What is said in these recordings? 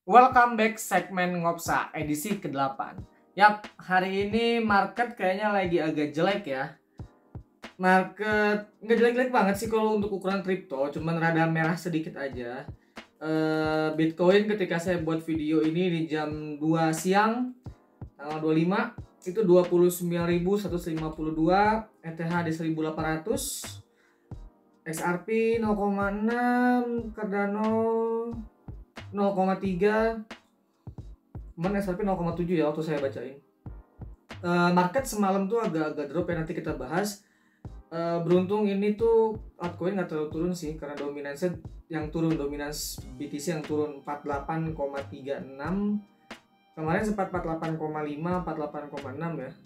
Welcome back segmen Ngopsa edisi ke-8. Yap, hari ini market kayaknya lagi agak jelek ya. Market nggak jelek-jelek banget sih kalau untuk ukuran kripto, cuman rada merah sedikit aja. Bitcoin ketika saya buat video ini di jam 2 siang tanggal 25 itu 29.152, ETH di 1.800, XRP 0,6, Cardano 0,3, cuman SRP 0,7 ya waktu saya bacain. Market semalam tuh agak-agak drop ya, nanti kita bahas. Beruntung ini tuh altcoin nggak terlalu turun sih, karena dominansi yang turun, dominans BTC yang turun 48,36. Kemarin sempat 48,5, 48,6 ya.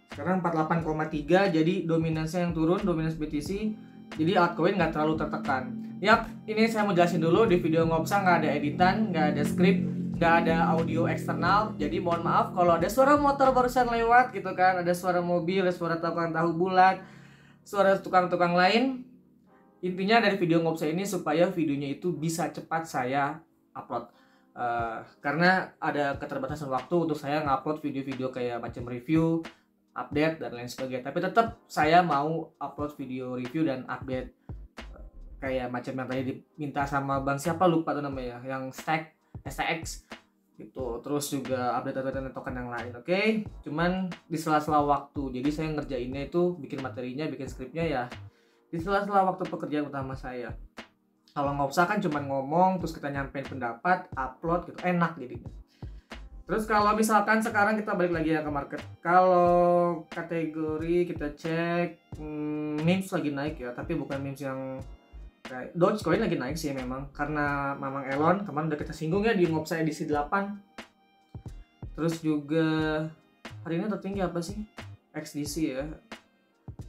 Sekarang 48,3, jadi dominansinya yang turun, dominans BTC. Jadi altcoin nggak terlalu tertekan. Yap, ini saya mau jelasin dulu, di video Ngopsa nggak ada editan, nggak ada skrip, nggak ada audio eksternal. Jadi mohon maaf kalau ada suara motor barusan lewat gitu kan, ada suara mobil, ada suara tukang tahu bulat, suara tukang-tukang lain. Intinya dari video Ngopsa ini supaya videonya itu bisa cepat saya upload. Karena ada keterbatasan waktu untuk saya ngupload video-video kayak macam review, update dan lain sebagainya. Tapi tetap saya mau upload video review dan update kayak macam yang tadi diminta sama bang siapa lupa tuh namanya, yang stack STX gitu. Terus juga update token yang lain. Oke. Cuman di sela-sela waktu. Jadi saya ngerjainnya itu bikin materinya, bikin skripnya ya di sela-sela waktu pekerjaan utama saya. Kalau nggak usah kan cuman ngomong terus kita nyampein pendapat, upload gitu, enak jadinya. Terus kalau misalkan sekarang kita balik lagi ya ke market. Kalau kategori kita cek memes lagi naik ya, tapi bukan memes yang kayak Dogecoin lagi naik sih memang, karena Mamang Elon kemarin udah kita singgung ya di Ngopsa edisi 8. Terus juga hari ini tertinggi apa sih? XDC ya.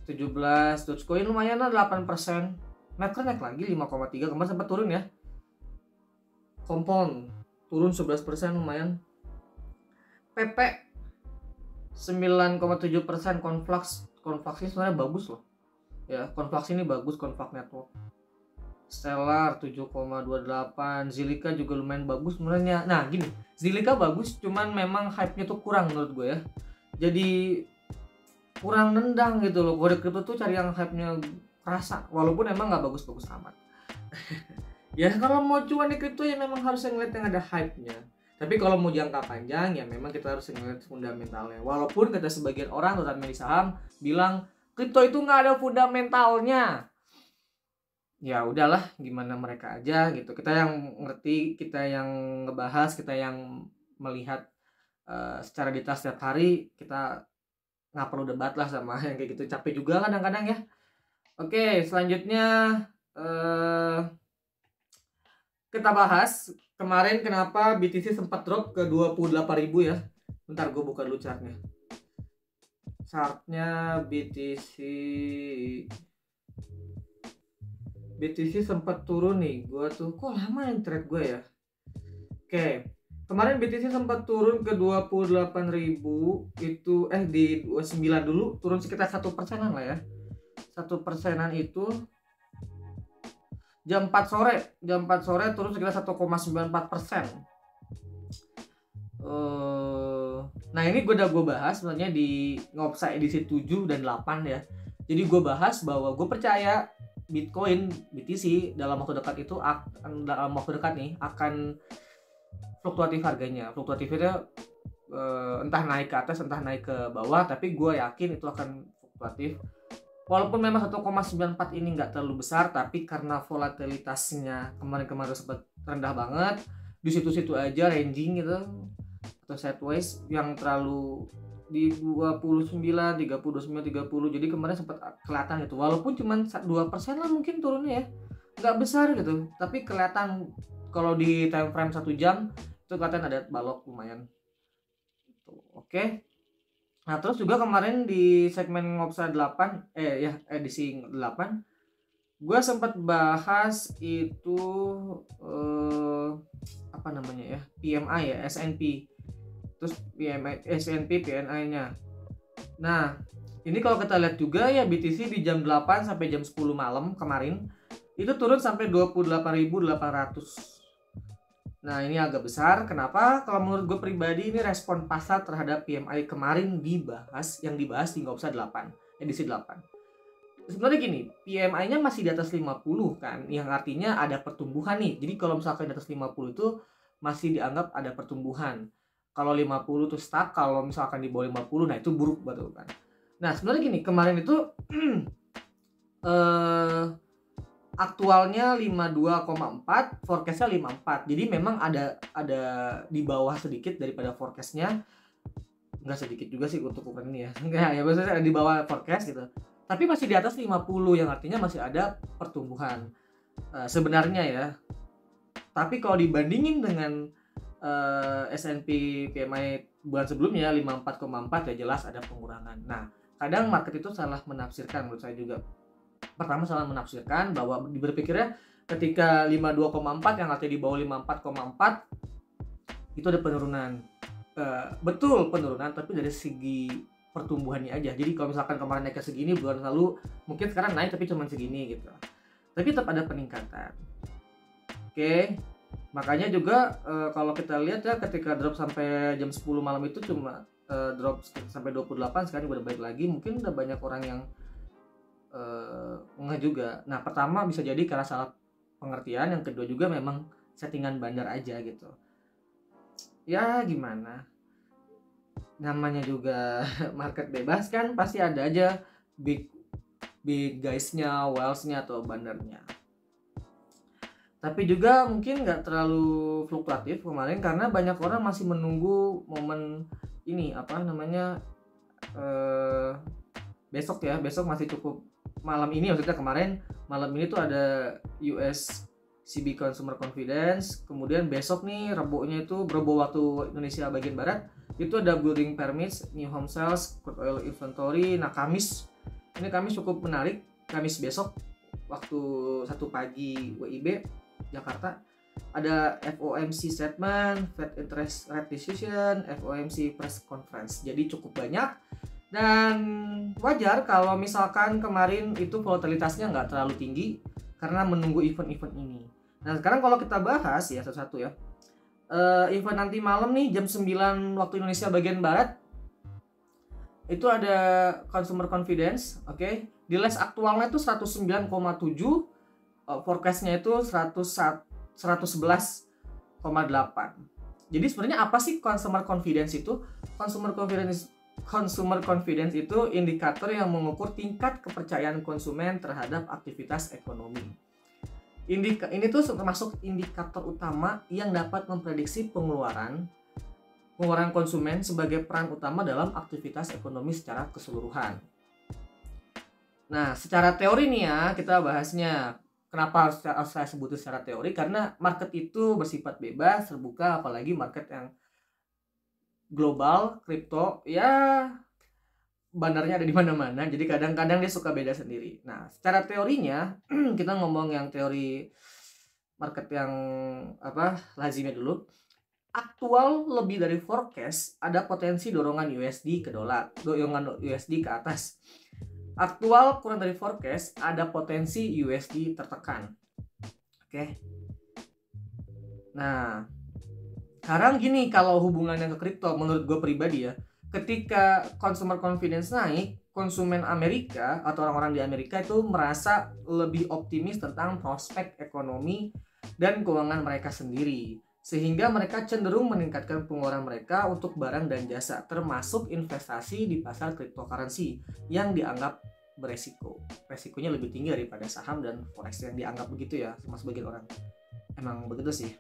17, Dogecoin lumayan lah 8%. Netcoin naik lagi 5,3, kemarin sempat turun ya. Compound turun 11% lumayan. PP 9,7%, Conflux ini sebenarnya bagus loh. Ya, Conflux ini bagus, Conflux Network. Stellar 7,28, Zilliqa juga lumayan bagus sebenarnya. Nah gini, Zilliqa bagus, cuman memang hype-nya tuh kurang menurut gue ya. Jadi kurang nendang gitu loh. Kode kripto tuh cari yang hype-nya kerasa, walaupun emang nggak bagus-bagus amat. Ya kalau mau cuan di kripto ya memang harus ngeliat yang ada hype-nya. Tapi kalau mau jangka panjang ya memang kita harus ngeliat fundamentalnya. Walaupun kata sebagian orang terutama di saham bilang kripto itu nggak ada fundamentalnya. Ya udahlah, gimana mereka aja gitu. Kita yang ngerti, kita yang ngebahas, kita yang melihat secara detail setiap hari. Kita nggak perlu debat lah sama yang kayak gitu, capek juga kadang-kadang ya. Oke, selanjutnya kita bahas kemarin kenapa BTC sempat drop ke 28.000 ya. Bentar gue buka dulu chartnya. Chartnya BTC sempat turun nih. Gua tuh kok lama yang trade gue ya. Oke. Kemarin BTC sempat turun ke 28.000 itu di 29 dulu, turun sekitar 1%-an lah ya. 1%-an itu jam 4 sore turun sekitar 1,94%. Nah ini gue bahas sebenarnya di Ngopsa edisi 7 dan 8 ya. Jadi gue bahas bahwa gue percaya Bitcoin, BTC dalam waktu dekat itu akan fluktuatif harganya. Fluktuatif itu entah naik ke atas, entah naik ke bawah, tapi gue yakin itu akan fluktuatif. Walaupun memang 1,94 ini nggak terlalu besar, tapi karena volatilitasnya kemarin sempat rendah banget, di situ-situ aja ranging gitu atau sideways yang terlalu di 29, 30, 29, 30. Jadi kemarin sempat kelihatan gitu. Walaupun cuma 2% lah mungkin turunnya ya. Nggak besar gitu. Tapi kelihatan kalau di time frame 1 jam itu kelihatan ada balok lumayan. Oke. Nah, terus juga kemarin di segmen Ngopsa 8 edisi 8 gue sempat bahas itu apa namanya ya? PMI ya, S&P. Terus S&P PNI-nya. Nah, ini kalau kita lihat juga ya BTC di jam 8 sampai jam 10 malam kemarin itu turun sampai 28.800. Nah, ini agak besar. Kenapa? Kalau menurut gue pribadi ini respon pasar terhadap PMI kemarin yang dibahas di Ngopsa 8, edisi 8. Sebenarnya gini, PMI-nya masih di atas 50 kan, yang artinya ada pertumbuhan nih. Jadi kalau misalkan di atas 50 itu masih dianggap ada pertumbuhan. Kalau 50 itu stuck, kalau misalkan di bawah 50, nah itu buruk betul kan. Nah, sebenarnya gini, kemarin itu eh aktualnya 52,4, forecastnya 54. Jadi memang ada di bawah sedikit daripada forecastnya. Nggak sedikit juga sih untuk ukuran ini ya. Enggak, ya biasanya ada di bawah forecast gitu. Tapi masih di atas 50 yang artinya masih ada pertumbuhan. Sebenarnya ya. Tapi kalau dibandingin dengan S&P PMI bulan sebelumnya 54,4 ya jelas ada pengurangan. Nah, kadang market itu salah menafsirkan menurut saya juga. Pertama salah menafsirkan bahwa berpikirnya ketika 52,4 yang artinya di bawah 54,4 itu ada penurunan. Betul penurunan, tapi dari segi pertumbuhannya aja. Jadi kalau misalkan kemarin naik ke segini, bulan lalu mungkin sekarang naik tapi cuma segini gitu. Tapi tetap ada peningkatan. Oke. Makanya juga kalau kita lihat ya ketika drop sampai jam 10 malam itu cuma drop sampai 28, sekarang udah balik lagi. Mungkin udah banyak orang yang nggak juga. Nah, pertama bisa jadi karena salah pengertian, yang kedua juga memang settingan bandar aja gitu. Ya gimana, namanya juga market bebas kan, pasti ada aja big guysnya, whales-nya atau bandarnya. Tapi juga mungkin nggak terlalu fluktuatif kemarin karena banyak orang masih menunggu momen ini apa namanya besok masih cukup. Malam ini maksudnya kemarin malam ini tuh ada US CB Consumer Confidence, kemudian besok nih Rebonya itu Rebo waktu Indonesia bagian barat itu ada building permits, new home sales, crude oil inventory. Nah, Kamis cukup menarik. Kamis besok waktu 1 pagi WIB Jakarta ada FOMC statement, Fed interest rate decision, FOMC press conference. Jadi cukup banyak. Dan wajar kalau misalkan kemarin itu volatilitasnya nggak terlalu tinggi karena menunggu event-event ini. Nah, sekarang kalau kita bahas ya satu-satu ya. Event nanti malam nih jam 9 waktu Indonesia bagian barat itu ada consumer confidence, oke. Di list aktualnya itu 109,7, forecastnya itu 111,8. Jadi sebenarnya apa sih consumer confidence itu? Consumer confidence itu indikator yang mengukur tingkat kepercayaan konsumen terhadap aktivitas ekonomi. Ini tuh termasuk indikator utama yang dapat memprediksi pengeluaran konsumen sebagai peran utama dalam aktivitas ekonomi secara keseluruhan. Nah, secara teori nih ya, kita bahasnya. Kenapa harus saya sebut secara teori? Karena market itu bersifat bebas, terbuka, apalagi market yang global, kripto, ya bandarnya ada di mana-mana. Jadi kadang-kadang dia suka beda sendiri. Nah, secara teorinya kita ngomong yang teori market yang lazimnya dulu. Aktual lebih dari forecast, ada potensi dorongan USD ke dolar, dorongan USD ke atas. Aktual kurang dari forecast, ada potensi USD tertekan. Oke. Nah, sekarang gini, kalau hubungannya ke kripto menurut gue pribadi ya, ketika consumer confidence naik, konsumen Amerika atau orang-orang di Amerika itu merasa lebih optimis tentang prospek ekonomi dan keuangan mereka sendiri, sehingga mereka cenderung meningkatkan pengeluaran mereka untuk barang dan jasa, termasuk investasi di pasar cryptocurrency yang dianggap beresiko. Resikonya lebih tinggi daripada saham dan forex yang dianggap begitu ya, sama sebagian orang. Emang begitu sih.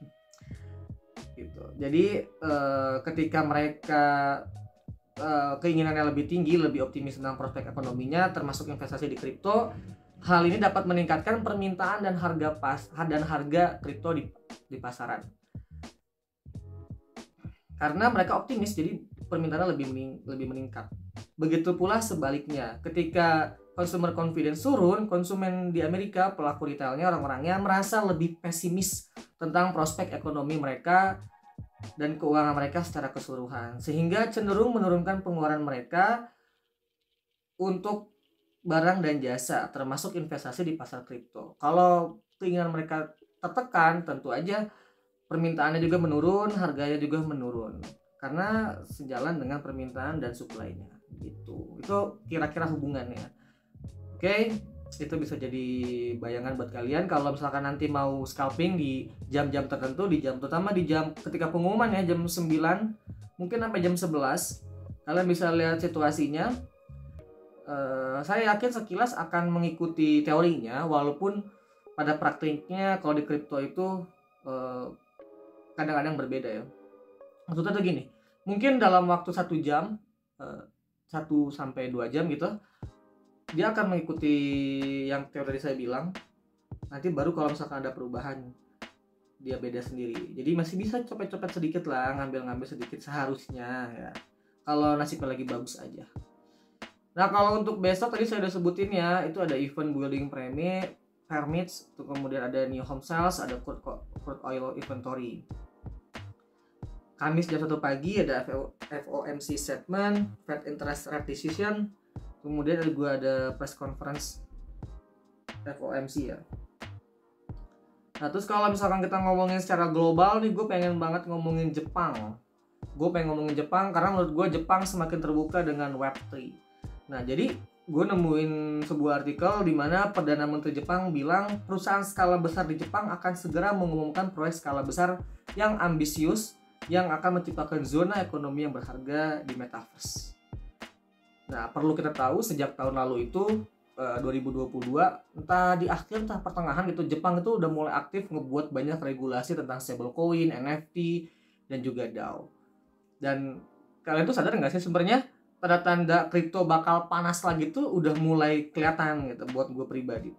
Gitu. Jadi ketika mereka keinginannya lebih tinggi, lebih optimis tentang prospek ekonominya, termasuk investasi di kripto, hal ini dapat meningkatkan permintaan dan harga kripto di pasaran. Karena mereka optimis, jadi permintaannya lebih meningkat. Begitu pula sebaliknya, ketika consumer confidence turun, konsumen di Amerika, pelaku retailnya, orang-orangnya merasa lebih pesimis tentang prospek ekonomi mereka dan keuangan mereka secara keseluruhan, sehingga cenderung menurunkan pengeluaran mereka untuk barang dan jasa, termasuk investasi di pasar kripto. Kalau keinginan mereka tertekan, tentu aja permintaannya juga menurun, harganya juga menurun karena sejalan dengan permintaan dan supply-nya gitu. Itu kira-kira hubungannya. Oke, itu bisa jadi bayangan buat kalian kalau misalkan nanti mau scalping di jam-jam tertentu, di jam terutama di jam ketika pengumuman ya, jam 9 mungkin sampai jam 11. Kalian bisa lihat situasinya. Saya yakin sekilas akan mengikuti teorinya, walaupun pada praktiknya kalau di kripto itu kadang-kadang berbeda ya. Maksudnya tuh gini, mungkin dalam waktu 1 jam, 1 sampai 2 jam gitu, dia akan mengikuti yang teori saya bilang. Nanti baru kalau misalkan ada perubahan, dia beda sendiri. Jadi masih bisa copet-copet sedikit lah, ngambil-ngambil sedikit seharusnya ya. Kalau nasibnya lagi bagus aja. Nah kalau untuk besok tadi saya udah sebutin ya, itu ada event building permits, kemudian ada new home sales, ada crude oil inventory. Kamis jam 1 pagi ada FOMC statement, Fed interest rate decision, kemudian ada press conference FOMC ya. Nah terus kalau misalkan kita ngomongin secara global nih, gue pengen banget ngomongin Jepang. Gue pengen ngomongin Jepang karena menurut gue Jepang semakin terbuka dengan Web3. Nah jadi gue nemuin sebuah artikel di mana Perdana Menteri Jepang bilang perusahaan skala besar di Jepang akan segera mengumumkan proyek skala besar yang ambisius yang akan menciptakan zona ekonomi yang berharga di metaverse. Nah, perlu kita tahu sejak tahun lalu itu 2022, entah di akhir entah pertengahan gitu, Jepang itu udah mulai aktif ngebuat banyak regulasi tentang stablecoin, NFT, dan juga DAO. Dan kalian tuh sadar nggak sih sebenarnya tanda-tanda kripto bakal panas lagi tuh udah mulai kelihatan gitu buat gue pribadi.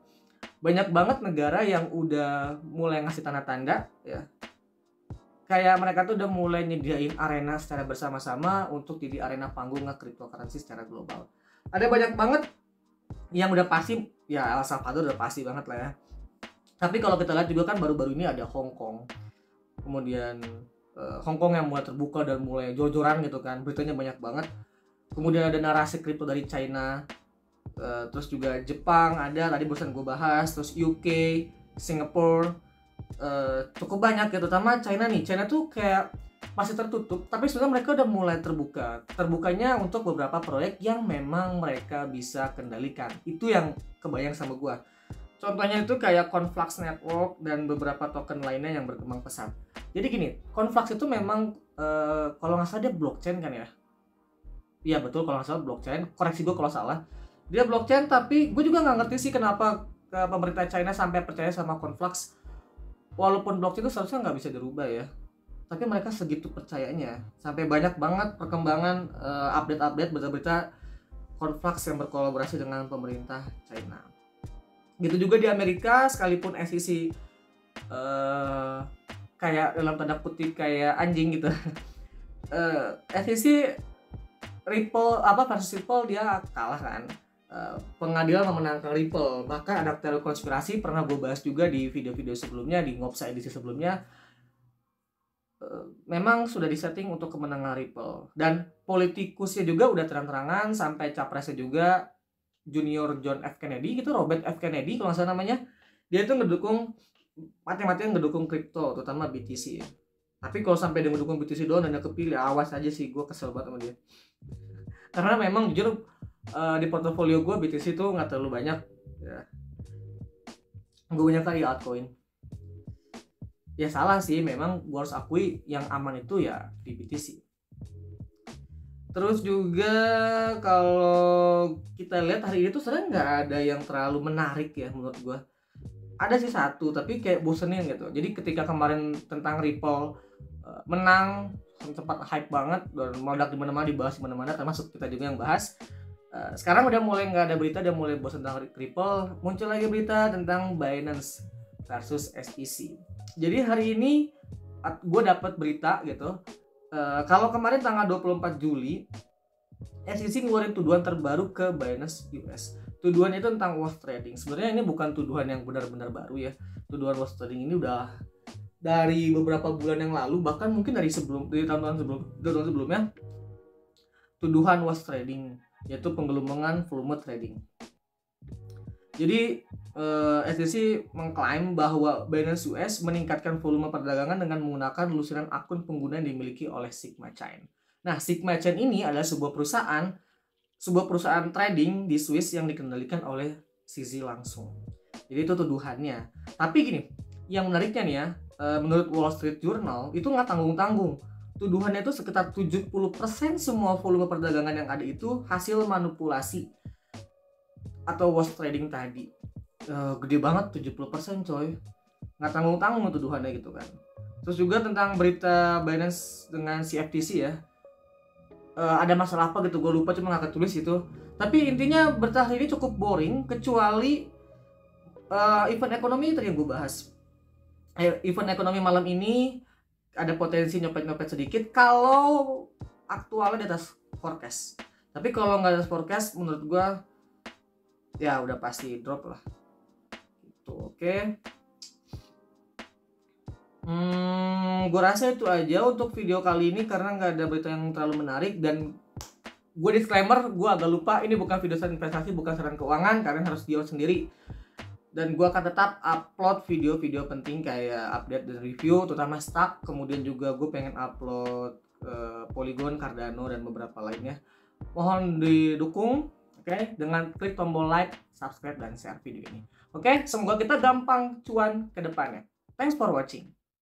Banyak banget negara yang udah mulai ngasih tanda-tanda ya. Kayak mereka tuh udah mulai nyediain arena secara bersama-sama untuk jadi arena panggung cryptocurrency secara global. Ada banyak banget yang udah pasti, ya El Salvador udah pasti banget lah ya. Tapi kalau kita lihat juga kan baru-baru ini ada Hong Kong. Kemudian Hong Kong yang mulai terbuka dan mulai jor-joran gitu kan, beritanya banyak banget. Kemudian ada narasi kripto dari China, terus juga Jepang ada, tadi barusan gue bahas, terus UK, Singapura. Cukup banyak ya, terutama China nih. China tuh kayak masih tertutup, tapi sebenarnya mereka udah mulai terbuka. Terbukanya untuk beberapa proyek yang memang mereka bisa kendalikan. Itu yang kebayang sama gua. Contohnya itu kayak Conflux Network dan beberapa token lainnya yang berkembang pesat. Jadi gini, Conflux itu memang kalau nggak salah dia blockchain kan ya? Iya betul, kalau nggak salah blockchain. Koreksi gue kalau salah. Dia blockchain, tapi gue juga nggak ngerti sih kenapa pemerintah China sampai percaya sama Conflux. Walaupun blockchain itu seharusnya nggak bisa dirubah ya, tapi mereka segitu percayanya sampai banyak banget perkembangan update-update berita-berita Conflux yang berkolaborasi dengan pemerintah China. Gitu juga di Amerika, sekalipun SEC kayak dalam tanda kutip kayak anjing gitu. SEC Ripple versus Ripple dia kalah kan. Pengadilan memenangkan Ripple. Bahkan ada teori konspirasi pernah gue bahas juga di video-video sebelumnya, di Ngopsa edisi sebelumnya. Memang sudah disetting untuk kemenangan Ripple. Dan politikusnya juga udah terang-terangan, sampai capresnya juga Junior John F. Kennedy gitu, Robert F. Kennedy kalau nggak salah namanya. Dia itu ngedukung, mati-matian ngedukung kripto, terutama BTC. Tapi kalau sampai dia ngedukung BTC doang dan dia kepilih, awas aja sih, gue kesel banget sama dia. Karena memang jujur di portofolio gue BTC tuh nggak terlalu banyak ya. Gue banyak kali altcoin. Ya salah sih, memang gue harus akui yang aman itu ya di BTC. Terus juga kalau kita lihat hari ini tuh sebenarnya nggak ada yang terlalu menarik ya menurut gue. Ada sih satu, tapi kayak bosenin gitu. Jadi ketika kemarin tentang Ripple menang, sempat hype banget dan meledak di mana-mana, dibahas di mana-mana, termasuk kita juga yang bahas. Sekarang udah mulai nggak ada berita, udah mulai bosan tentang Ripple, muncul lagi berita tentang Binance versus SEC. Jadi hari ini gue dapat berita gitu, kalau kemarin tanggal 24 Juli SEC ngeluarin tuduhan terbaru ke Binance US. Tuduhan itu tentang wash trading. Sebenarnya ini bukan tuduhan yang benar-benar baru ya. Tuduhan wash trading ini udah dari beberapa bulan yang lalu, bahkan mungkin dari tahun-tahun sebelumnya. Tuduhan wash trading, yaitu penggelembungan volume trading. Jadi SEC mengklaim bahwa Binance US meningkatkan volume perdagangan dengan menggunakan lusiran akun pengguna yang dimiliki oleh Sigma Chain. Nah, Sigma Chain ini adalah sebuah perusahaan trading di Swiss yang dikendalikan oleh CZ langsung. Jadi itu tuduhannya. Tapi gini, yang menariknya nih ya, menurut Wall Street Journal itu nggak tanggung-tanggung. Tuduhannya itu sekitar 70% semua volume perdagangan yang ada itu hasil manipulasi atau wash trading tadi. Gede banget 70% coy. Nggak tanggung-tanggung tuduhannya gitu kan. Terus juga tentang berita Binance dengan CFTC ya. Ada masalah apa gitu, gue lupa, cuma nggak ketulis itu. Tapi intinya berita ini cukup boring kecuali event ekonomi tadi yang gue bahas. Event ekonomi malam ini ada potensi nyopet-nyopet sedikit kalau aktualnya di atas forecast. Tapi kalau nggak ada forecast, menurut gue ya udah pasti drop lah. Gitu, oke. Gue rasa itu aja untuk video kali ini karena nggak ada berita yang terlalu menarik, dan gue disclaimer, gue agak lupa ini bukan video saran investasi, bukan saran keuangan, kalian harus diawasi sendiri. Dan gue akan tetap upload video-video penting kayak update dan review, terutama stock. Kemudian juga gue pengen upload Polygon, Cardano, dan beberapa lainnya. Mohon didukung, oke, dengan klik tombol like, subscribe, dan share video ini. Oke, semoga kita gampang cuan ke depannya. Thanks for watching.